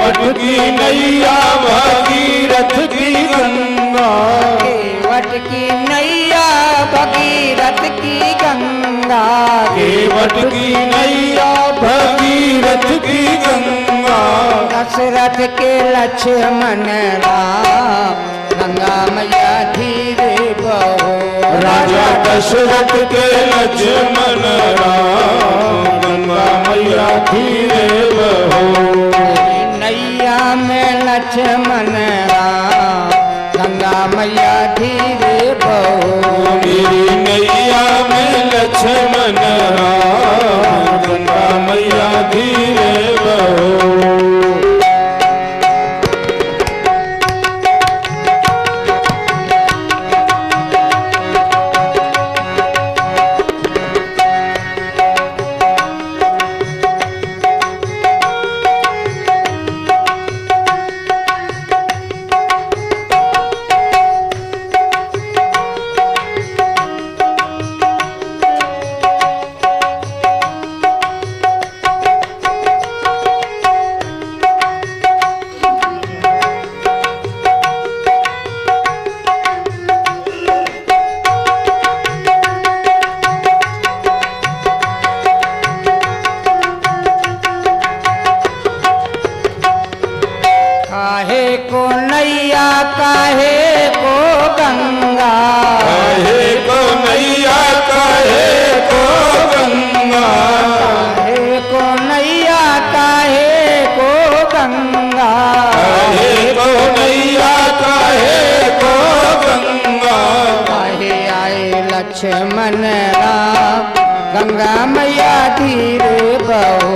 केवट की नैया भगीरथ की गंगा, केवट की नैया भगीरथ की गंगा, केवट की नैया भगीरथ की गंगा। दशरथ के लक्ष्मण राम गंगा मैया धीरे बहो, राजा दशरथ के लक्ष्मण राम गंगा मैया धीरे बहो। नैया में लक्ष्मण राम गंगा मैया धीरे बहो, मेरी नैया में लक्ष्मण राम गंगा मैया धीरे बहो। काहे को नैया काहे को गंगा, काहे को नैया काहे को गंगा, काहे को नैया काहे को गंगा, काहे को नैया काहे को गंगा। काहे आए लक्ष्मण राम गंगा मैया धीरे बहो,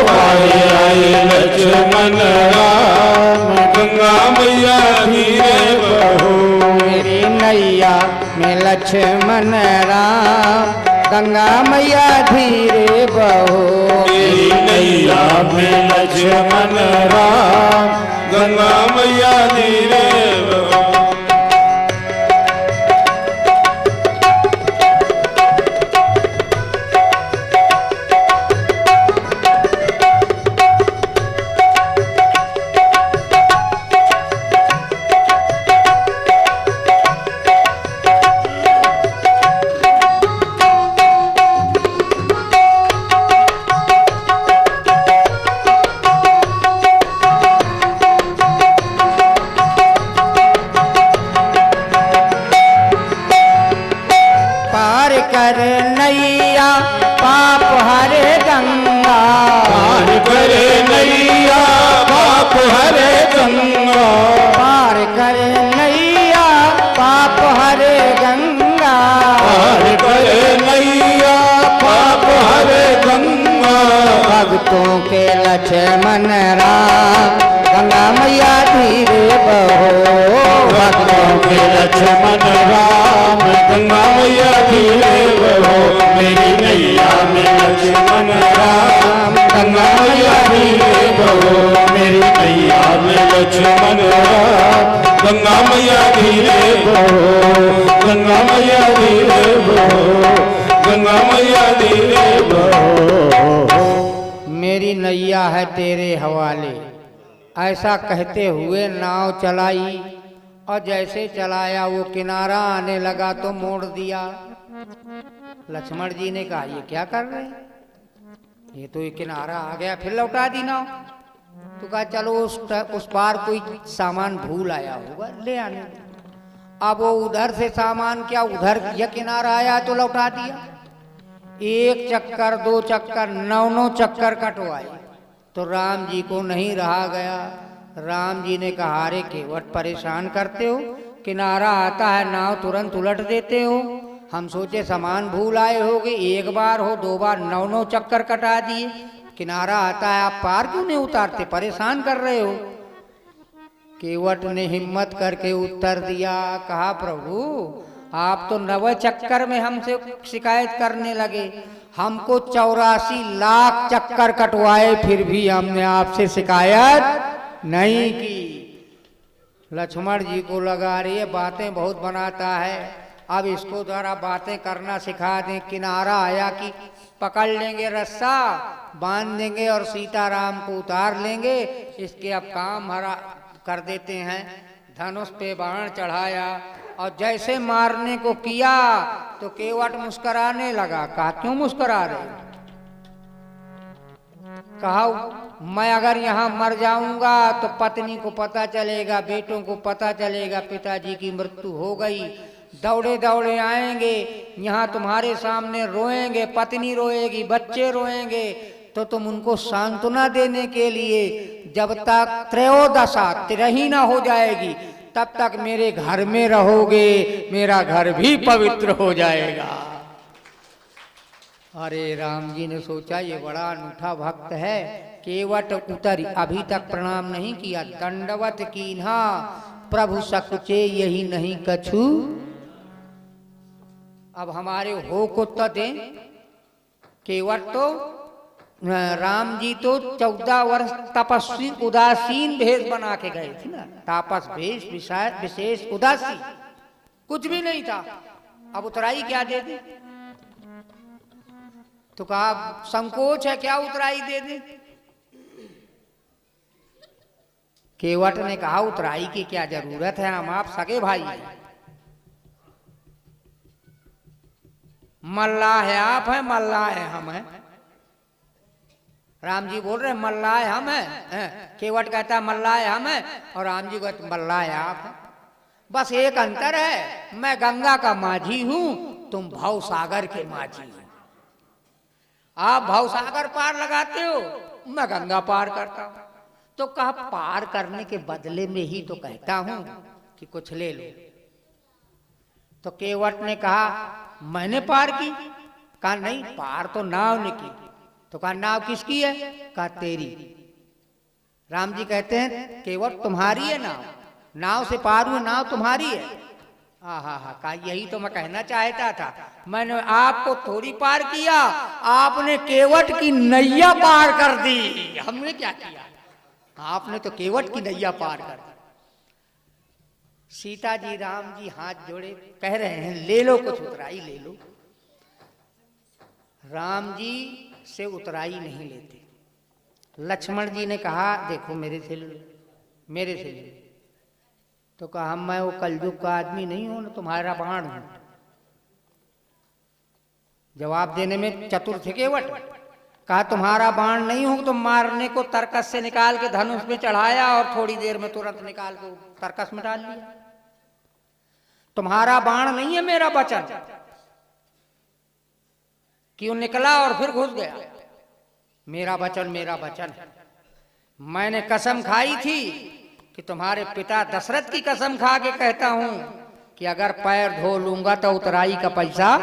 काहे आए लक्ष्मण राम गंगा मैया धीरे बहो। मेरी नैया में लक्ष्मण राम गंगा मैया धीरे बहो, मेरी नैया में लक्ष्मण राम गंगा मैया धीरे बहो। पार कर नैया पाप हरे गंगा, पार करे नैया पाप हरे गंगा, पार कर नैया पाप हरे गंगा, पार करे नैया पाप हरे गंगा। भक्तों के लक्ष्मण राम गंगा मैया धीरे बहो, भक्तों के लक्ष्मण राम गंगा मैया धीरे बहो। मेरी नैया में लक्ष्मण राम गंगा मैया धीरे बहो। मेरी नैया में लक्ष्मण राम गंगा मैया धीरे बहो। गंगा मैया धीरे बहो। गंगा मैया धीरे बहो। मेरी नैया है तेरे हवाले, ऐसा कहते हुए नाव चलाई और जैसे चलाया वो किनारा आने लगा तो मोड़ दिया। लक्ष्मण जी ने कहा ये क्या कर रहे हैं, ये तो ये किनारा आ गया, फिर लौटा दी नाव। तो कहा चलो उस पार कोई सामान भूल आया होगा, ले आने दो। अब वो उधर से सामान क्या उधर यह किनारा आया तो लौटा दिया। एक चक्कर दो चक्कर नौ चक्कर कटवाए तो राम जी को नहीं रहा गया। राम जी ने कहा अरे केवट परेशान करते हो, किनारा आता है नाव तुरंत उलट देते हो। हम सोचे सामान भूल आए होगे, एक बार हो दो बार नौ चक्कर कटा दिए, किनारा आता है आप पार क्यों नहीं उतारते, परेशान कर रहे हो। केवट ने हिम्मत करके उत्तर दिया, कहा प्रभु आप तो 9 चक्कर में हमसे शिकायत करने लगे, हमको 84 लाख चक्कर कटवाए फिर भी हमने आपसे शिकायत नहीं की। लक्ष्मण जी को लगा रही है बातें बहुत बनाता है, अब इसको जरा बातें करना सिखा दें। किनारा आया कि पकड़ लेंगे रस्सा, बांध देंगे और सीताराम को उतार लेंगे। इसके अब काम हरा कर देते हैं। धनुष पे बाण चढ़ाया और जैसे मारने को किया तो केवट मुस्कुराने लगा। कहा क्यों मुस्कुरा रहे? कहा मैं अगर यहाँ मर जाऊंगा तो पत्नी को पता चलेगा, बेटों को पता चलेगा पिताजी की मृत्यु हो गई। दौड़े दौड़े आएंगे, यहाँ तुम्हारे सामने रोएंगे, पत्नी रोएगी, बच्चे रोएंगे, तो तुम उनको सांत्वना देने के लिए जब तक त्रयोदशा तिरही ना हो जाएगी तब तक मेरे घर में रहोगे, मेरा घर भी पवित्र हो जाएगा। अरे राम जी ने सोचा ये बड़ा अनूठा भक्त है। केवट उतरी, अभी तक प्रणाम नहीं किया। दंडवत कीन्हा प्रभु सकुचे यही नहीं कछु। अब हमारे हो को तो दें। केवट तो राम जी तो 14 वर्ष तपस्वी उदासीन भेष बना के गए थे ना, तापस भेष विशेष उदासी, कुछ भी नहीं था। अब उतराई क्या दे दे? तो कहा संकोच है क्या उतराई दे दे? केवट ने कहा उतराई की क्या जरूरत है, हम आप सगे भाई हैं। मल्लाह है आप हैं, मल्लाह है हम हैं। राम जी बोल रहे मल्लाह हम हैं, केवट कहता है मल्लाह हम हैं और राम जी कहते मल्लाह आप हैं। बस एक अंतर है, मैं गंगा का माझी हूं, तुम भव सागर के माझी हो। आप भव सागर पार लगाते हो, मैं गंगा पार करता हूं। तो कहा पार करने के बदले में ही तो कहता हूं कि कुछ ले लो। तो केवट ने कहा मैंने पार की? कहा नहीं, पार तो नाव ने की। तो कहा नाव किसकी है? कहा तेरी। राम जी कहते हैं केवट तुम्हारी है नाव, नाव से पार हुआ, नाव तुम्हारी है। हा कहा यही तो मैं कहना चाहता था, मैंने आपको थोड़ी पार किया, आपने केवट की नैया पार कर दी। हमने क्या किया? आपने तो केवट की नैया पार कर दी। सीता जी राम जी हाथ जोड़े कह रहे हैं ले लो कुछ उतराई ले लो। राम जी से उतराई नहीं लेते। लक्ष्मण जी ने कहा देखो मेरे से ले लो, मेरे से ले लो। तो कहा मैं वो कलयुग का आदमी नहीं हूं ना, तुम्हारा बाण हूं। जवाब देने में चतुर थे केवट। कहा तुम्हारा बाण नहीं हूं तो मारने को तरकस से निकाल के धनुष में चढ़ाया और थोड़ी देर में तुरंत निकाल के तरकस में डाल लिया। तुम्हारा बाण नहीं है मेरा वचन। क्यों निकला और फिर घुस गया? मेरा वचन है। मैंने कसम खाई थी कि तुम्हारे पिता दशरथ की कसम खा के कहता हूं कि अगर पैर धो लूंगा तो उतराई का पैसा।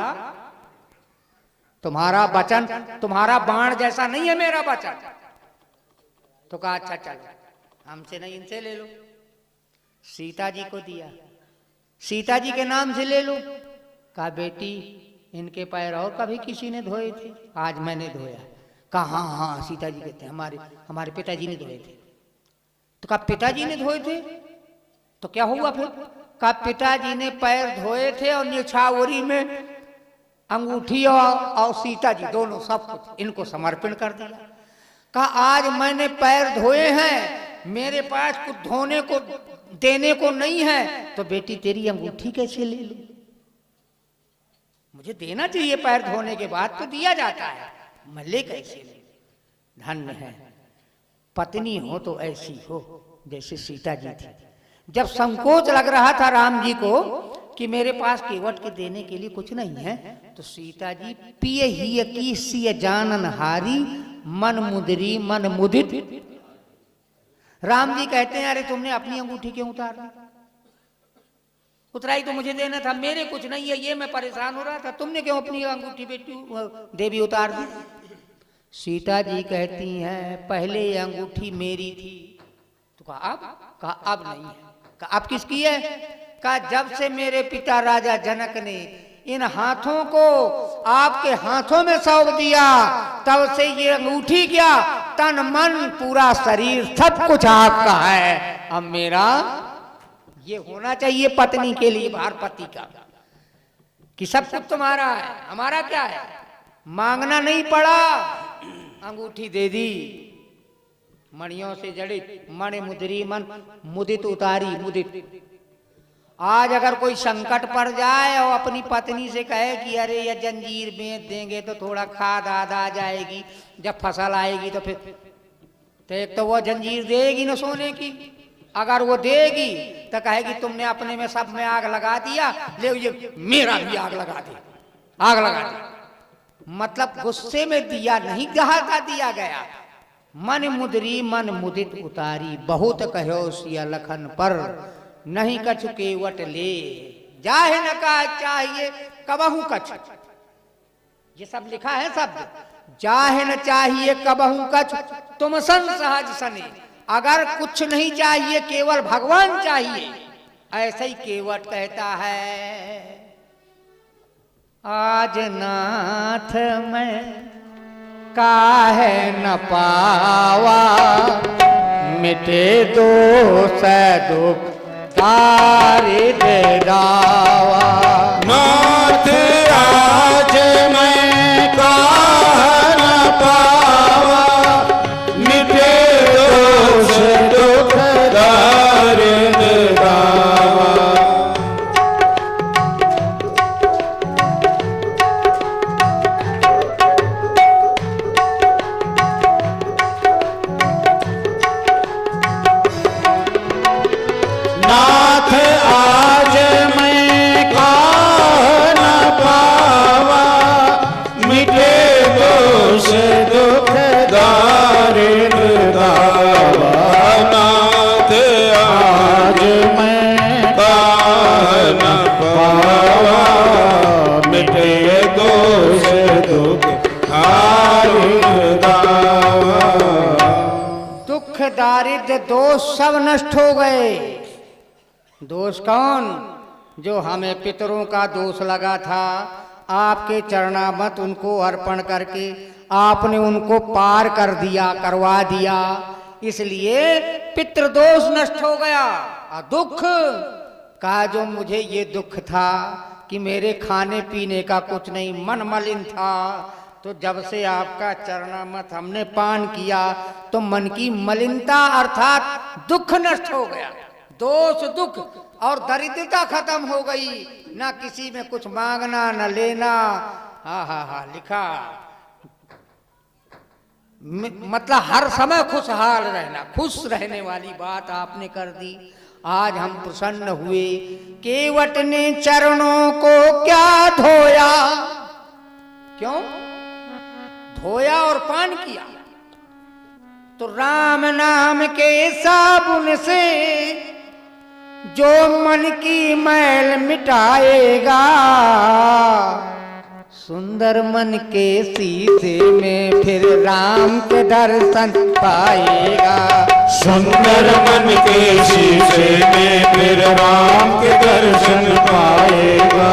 तुम्हारा वचन, तुम्हारा बाण जैसा नहीं है मेरा वचन। तो कहा अच्छा चलो हमसे नहीं इनसे ले लो। सीता जी को दिया, सीता जी के नाम से ले लो। कहा बेटी इनके पैर और कभी किसी ने धोए थे? आज मैंने धोया। कहा हाँ सीता जी कहते हैं हमारे पिताजी ने धोए थे। तो कहा पिताजी ने धोए थे तो क्या हुआ फिर? कहा पिताजी ने पैर धोए थे और निछावरी में अंगूठी और सीता जी दोनों सब कुछ इनको समर्पण कर दिया। कहा आज मैंने पैर धोए हैं, मेरे पास कुछ धोने को देने को नहीं है, तो बेटी तेरी अंगूठी कैसे ले लूं? मुझे देना चाहिए, पैर धोने के बाद तो दिया जाता है, मैं ले कैसे ले? धन्य है पत्नी हो तो ऐसी हो जैसे सीता जी थी। जब संकोच लग रहा था राम जी को कि मेरे पास केवट के देने के लिए कुछ नहीं है, तो सीता जी पिए ही की सिय जानन हारी मन मुदरी मन मुदित। राम जी कहते हैं अरे तुमने अपनी अंगूठी क्यों उतार दी? उतराई तो मुझे देना था, मेरे कुछ नहीं है, ये मैं परेशान हो रहा था, तुमने क्यों अपनी अंगूठी बेटी देवी उतार दी? सीता जी कहती हैं पहले ये अंगूठी मेरी थी। तो कहा अब नहीं है। कहा अब किसकी है? कहा जब से मेरे पिता राजा जनक ने इन हाथों को आपके हाथों में सौंप दिया तब से ये अंगूठी क्या तन मन पूरा शरीर सब कुछ आपका है। अब मेरा ये होना चाहिए पत्नी के लिए भार पति का। कि सब कुछ तुम्हारा है, हमारा क्या है? मांगना नहीं पड़ा, अंगूठी दे दी, मणियों से जड़ित, मणि मुद्री मन मुदित उतारी, मुदित। आज अगर कोई संकट पड़ जाए और अपनी पत्नी से कहे कि अरे ये जंजीर बेच देंगे तो थोड़ा खाद आद आ जाएगी, जब फसल आएगी तो फिर, तो एक तो वो जंजीर देगी ना सोने की, अगर वो देगी तो कहेगी तुमने अपने में सब में आग लगा दिया, ले ये मेरा भी आग लगा दी, आग लगा दी। मतलब गुस्से में दिया नहीं दहाता दिया गया। मन मुद्री मन मुदित उतारी, बहुत कहो सिया लखन पर, नहीं कछु केवट ले, जाहे न का चाहिए कबहू कछ। ये सब लिखा है शब्द, जाहे न चाहिए कबहू कछ, तुम सन सहज सने। अगर कुछ नहीं चाहिए, केवल भगवान चाहिए, ऐसे ही केवट कहता है, आज नाथ मैं काहे न पावा, मिटे दोष दुख तारे दावा। नाथ आज मैं काहे न पावा, मिटे दोष दुख दारिद दावा। नाथ आज मैं काहे न पावा, मिटे दोष दुख दारिद दावा। नाथ आज मैं काहे न पावा, मिटे दोष दुख दारिद दावा। दुख दारिद्र दोष सब नष्ट हो गए। दोष कौन? जो हमें पितरों का दोष लगा था, आपके चरणामत उनको अर्पण करके आपने उनको पार कर दिया, करवा दिया, इसलिए पितृदोष नष्ट हो गया। और दुख का, जो मुझे ये दुख था कि मेरे खाने पीने का कुछ नहीं, मन मलिन था, तो जब से आपका चरणामत हमने पान किया तो मन की मलिनता अर्थात दुख नष्ट हो गया। दोष दुख और दरिद्रता खत्म हो गई, ना किसी में कुछ मांगना न लेना। हा हा हा लिखा, मतलब हर समय खुशहाल रहना, खुश रहने वाली बात आपने कर दी। आज हम प्रसन्न हुए। केवट ने चरणों को क्या धोया, क्यों धोया और पान किया? तो राम नाम के साबुन से जो मन की मैल मिटाएगा, सुंदर मन के शीशे में फिर राम के दर्शन पाएगा। सुंदर मन के शीशे में फिर राम के दर्शन पाएगा।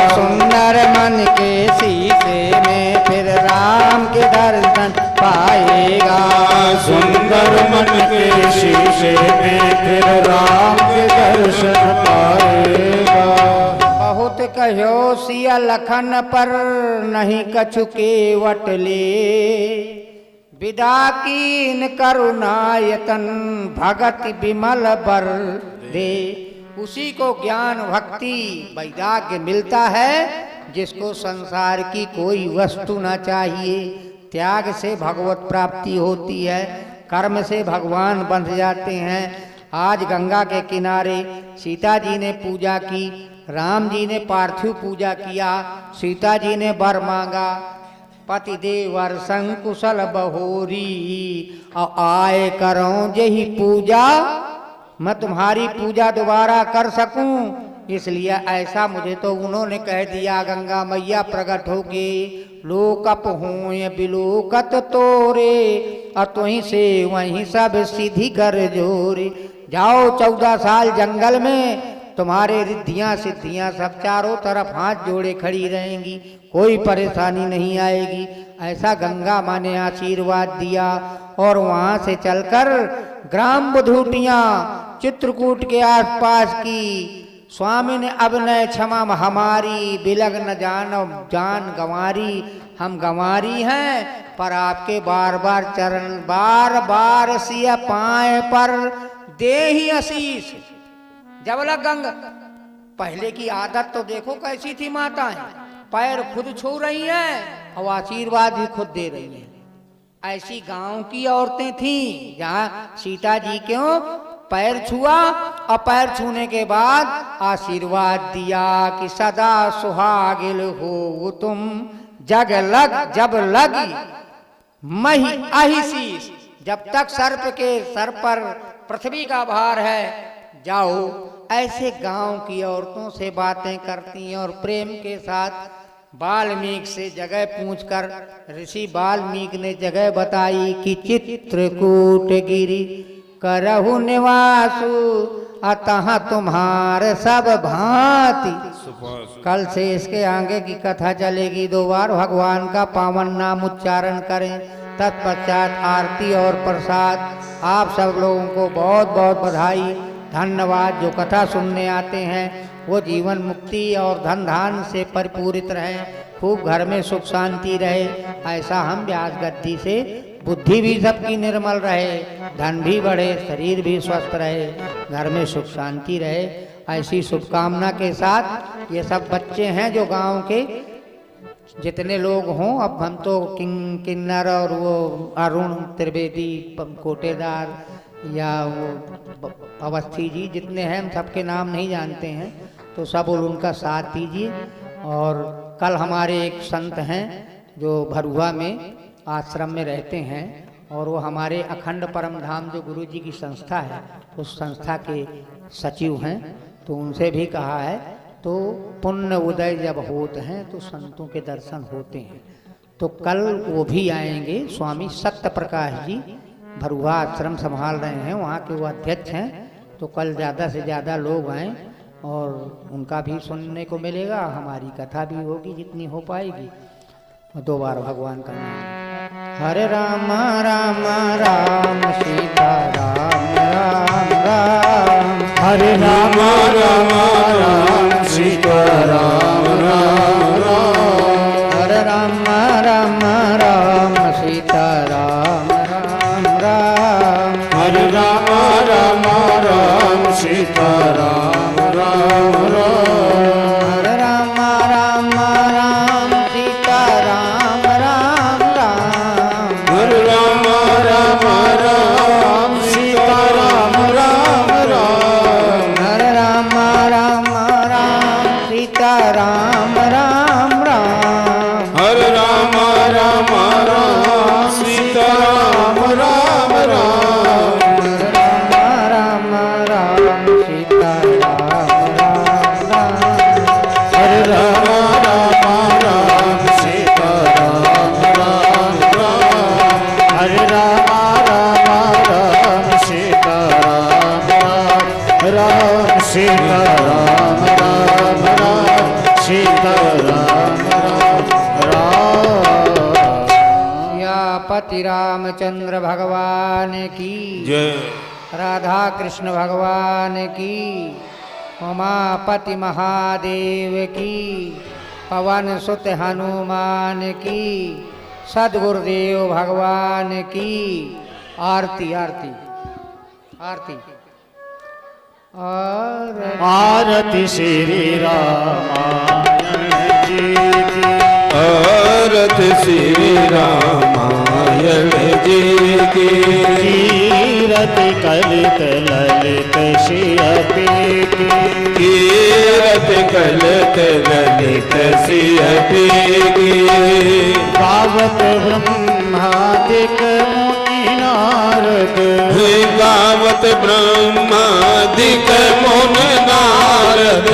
सुंदर मन के शीशे में फिर राम के दर्शन पाएगा। सुंदर मन के शीशे में फिर राम के दर्शन पाएगा। बहुत कहो सिया लखन पर, नहीं कछु केवट ले, विदा कीन करुणायतन भगत विमल बर दे। उसी को ज्ञान भक्ति वैराग्य मिलता है जिसको संसार की कोई वस्तु ना चाहिए। त्याग से भगवत प्राप्ति होती है, कर्म से भगवान बंध जाते हैं। आज गंगा के किनारे सीता जी ने पूजा की, राम जी ने पार्थिव पूजा किया, सीता जी ने वर मांगा, पति देवर संकुशल बहोरी, और आए करो जही पूजा, मैं तुम्हारी पूजा दोबारा कर सकूं, इसलिए ऐसा मुझे तो उन्होंने कह दिया। गंगा मैया प्रकट होके लोकप होय बिलोकत तोरे, और तुही से वहीं सब सीधी कर जोरे। जाओ 14 साल जंगल में, तुम्हारे रिद्धियां सिद्धियां सब चारों तरफ हाथ जोड़े खड़ी रहेंगी, कोई परेशानी नहीं आएगी। ऐसा गंगा माँ ने आशीर्वाद दिया। और वहाँ से चलकर ग्राम बुधूटियाँ, चित्रकूट के आसपास की स्वामी ने अब न क्षमा हमारी, बिलग न जान गंवारी। हम गंवारी हैं पर आपके बार बार चरण, बार बार सिया पाए पर दे ही आशीष। जब लग गंग, पहले की आदत तो देखो कैसी थी माताएं, पैर खुद छू रही हैं और आशीर्वाद भी खुद दे रही हैं। ऐसी गांव की औरतें थीं जहां सीता जी क्यों पैर छुआ और पैर छूने के बाद आशीर्वाद दिया कि सदा सुहागिल हो तुम, जग लग जब लगी मही अहिशीष। जब तक सर्प के सर पर पृथ्वी का भार है, जाओ। ऐसे गांव की औरतों से बातें करती हैं और प्रेम के साथ वाल्मीकि से जगह पूछकर ऋषि वाल्मीकि ने जगह बताई कि चित्रकूट गिरी करहु निवासु, अतः तुम्हारे सब भांति। कल से इसके आगे की कथा चलेगी। 2 बार भगवान का पावन नाम उच्चारण करें, तत्पश्चात आरती और प्रसाद। आप सब लोगों को बहुत बहुत बधाई, धन्यवाद। जो कथा सुनने आते हैं वो जीवन मुक्ति और धन धान से परिपूरित रहे, खूब घर में सुख शांति रहे। ऐसा हम व्यास गद्दी से बुद्धि भी सबकी निर्मल रहे, धन भी बढ़े, शरीर भी स्वस्थ रहे, घर में सुख शांति रहे। ऐसी शुभकामना के साथ ये सब बच्चे हैं जो गांव के जितने लोग हों, अब हम तो किन्नर और वो अरुण त्रिवेदी कोटेदार या वो अवस्थी जी जितने हैं, हम सबके नाम नहीं जानते हैं, तो सब उनका साथ दीजिए। और कल हमारे एक संत हैं जो भरुआ में आश्रम में रहते हैं और वो हमारे अखंड परम धाम जो गुरु जी की संस्था है उस संस्था के सचिव हैं, तो उनसे भी कहा है तो पुण्य उदय जब होते हैं तो संतों के दर्शन होते हैं। तो कल वो भी आएंगे। स्वामी सत्य प्रकाश जी भरुआ आश्रम संभाल रहे हैं, वहाँ के वो अध्यक्ष हैं। तो कल ज़्यादा से ज़्यादा लोग आएँ और उनका भी सुनने को मिलेगा, हमारी कथा भी होगी जितनी हो पाएगी। 2 बार भगवान का नाम। हरे राम राम राम सीता राम राम राम, हरे राम राम राम सीता राम राम राम, हरे राम राम राम सीता राम राम राम, हरे राम राम राम सीता राम राम राम, हरे राम राम राम सीता राम राम राम, हरे राम राम राम सीता राम राम राम, हरे राम राम राम सीता राम राम राम, हरे राम राम राम सीता राम राम राम, राम राम सीता राम राम राम, हरे राम राम राम सीता राम राम राम, हरे राम राम राम सीता राम राम राम, सीता राम राम राम सीता राम राम राम। सियापति रामचंद्र भगवान की जय। राधा कृष्ण भगवान की, उमापति महादेव की, पवन सुत हनुमान की, सद्गुरुदेव भगवान की। आरती आरती आरती। आरती श्री रामायण जी की, आरती श्री रामायण जी की, कीरति कलित ललित सियपी की, कीरति कलित ललित सियपी की, गावत ब्रह्मादिक मुनि नारद, गावत ब्रह्मादिक मुनि नारद,